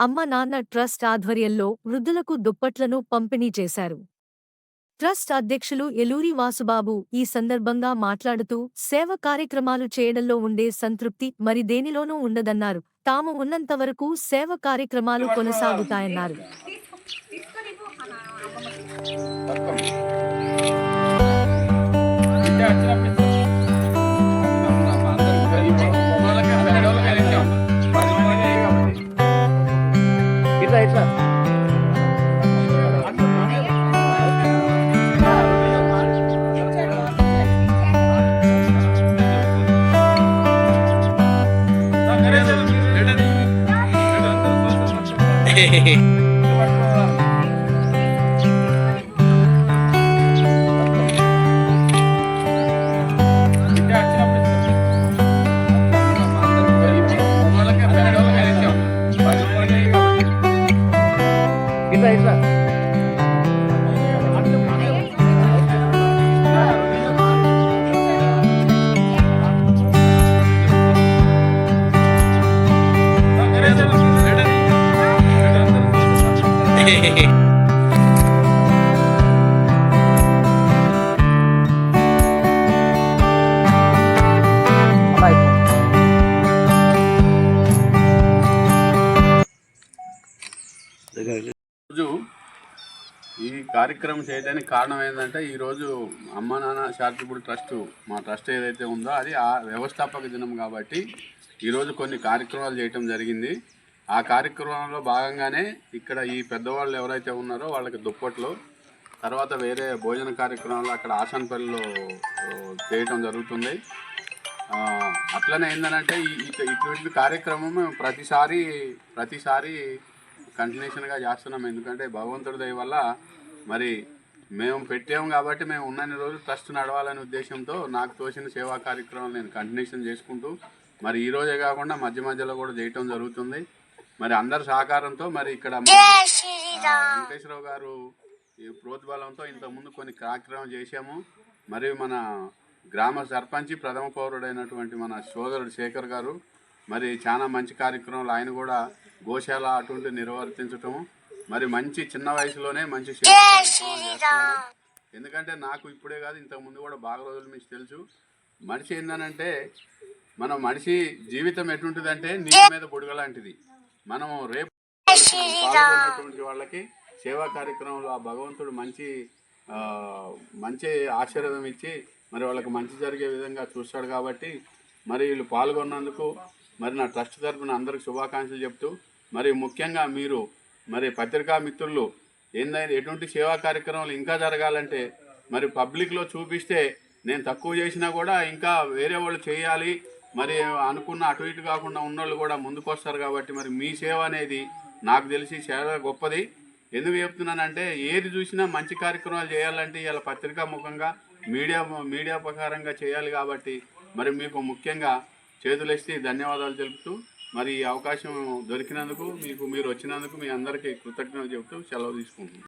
అమ్మ నాన్న ట్రస్ట్ ఆధ్వర్యంలో వృద్ధులకు దుప్పట్లను పంపిణీ చేశారు. ట్రస్ట్ అధ్యక్షులు ఎలూరి వాసుబాబు ఈ సందర్భంగా మాట్లాడుతూ సేవ కార్యక్రమాలు చేయడంలో ఉండే సంతృప్తి మరి దేనిలోనూ ఉండదన్నారు. తాము ఉన్నంతవరకు సేవ కార్యక్రమాలు కొనసాగుతాయన్నారు. రోజు ఈ కార్యక్రమం చేయడానికి కారణం ఏంటంటే ఈరోజు అమ్మ నాన్న చారిటబుల్ ట్రస్ట్ మా ట్రస్ట్ ఏదైతే ఉందో అది ఆ వ్యవస్థాపక దినం కాబట్టి ఈరోజు కొన్ని కార్యక్రమాలు చేయటం జరిగింది. ఆ కార్యక్రమంలో భాగంగానే ఇక్కడ ఈ పెద్దవాళ్ళు ఎవరైతే ఉన్నారో వాళ్ళకి దుప్పట్లు, తర్వాత వేరే భోజన కార్యక్రమాలు అక్కడ ఆసనపల్లిలో చేయటం జరుగుతుంది. అట్లనే ఏంటంటే ఇటువంటి కార్యక్రమం ప్రతిసారి కంటిన్యూషన్గా చేస్తున్నాం. ఎందుకంటే భగవంతుడి దయ వల్ల మరి మేము పెట్టాము కాబట్టి మేము ఉన్నన్ని రోజులు ట్రస్ట్ నడవాలనే ఉద్దేశంతో నాకు తోచిన సేవా కార్యక్రమాలు నేను కంటిన్యూషన్ చేసుకుంటూ మరి ఈ రోజే కాకుండా మధ్య మధ్యలో కూడా చేయటం జరుగుతుంది. మరి అందరి సహకారంతో మరి ఇక్కడ వెంకటేశ్వరరావు గారు ఈ ప్రోద్బలంతో ఇంతకుముందు కొన్ని కార్యక్రమాలు చేశాము. మరియు మన గ్రామ సర్పంచి ప్రథమ పౌరుడైనటువంటి మన సోదరుడు శేఖర్ గారు మరి చాలా మంచి కార్యక్రమాలు ఆయన కూడా గోశాల అటువంటి నిర్వర్తించటము మరి మంచి చిన్న వయసులోనే మంచి సేవ చేస్తున్నారు. ఎందుకంటే నాకు ఇప్పుడే కాదు ఇంతకుముందు కూడా బాగా రోజుల నుంచి తెలుసు. మనిషి ఏందనంటే మనిషి జీవితం ఎటువంటిదంటే నీటి మీద బుడగ లాంటిది. మనము రేపు పాల్గొన్నటువంటి వాళ్ళకి సేవా కార్యక్రమంలో ఆ భగవంతుడు మంచి ఆశీర్వాదం ఇచ్చి మరి వాళ్ళకి మంచి జరిగే విధంగా చూస్తాడు. కాబట్టి మరి వీళ్ళు పాల్గొన్నందుకు మరి నా ట్రస్ట్ తరఫున అందరికి శుభాకాంక్షలు చెప్తూ మరి ముఖ్యంగా మీరు మరి పత్రికా మిత్రులు ఎటువంటి సేవా కార్యక్రమాలు ఇంకా జరగాలంటే మరి పబ్లిక్లో చూపిస్తే నేను తక్కువ చేసినా కూడా ఇంకా వేరే వాళ్ళు చేయాలి మరి అనుకున్న అటు ఇటు కాకుండా ఉన్నోళ్ళు కూడా ముందుకు వస్తారు. కాబట్టి మరి మీ సేవ అనేది నాకు తెలిసి చాలా గొప్పది. ఎందుకు చెప్తున్నానంటే ఏది చూసినా మంచి కార్యక్రమాలు చేయాలంటే ఇలా పత్రికా ముఖంగా మీడియా ప్రకారంగా చేయాలి. కాబట్టి మరి మీకు ముఖ్యంగా చేతులెత్తి ధన్యవాదాలు తెలుపుతూ మరి ఈ అవకాశం దొరికినందుకు మీరు వచ్చినందుకు మీ అందరికీ కృతజ్ఞతలు చెబుతూ సెలవు తీసుకుంటున్నాను.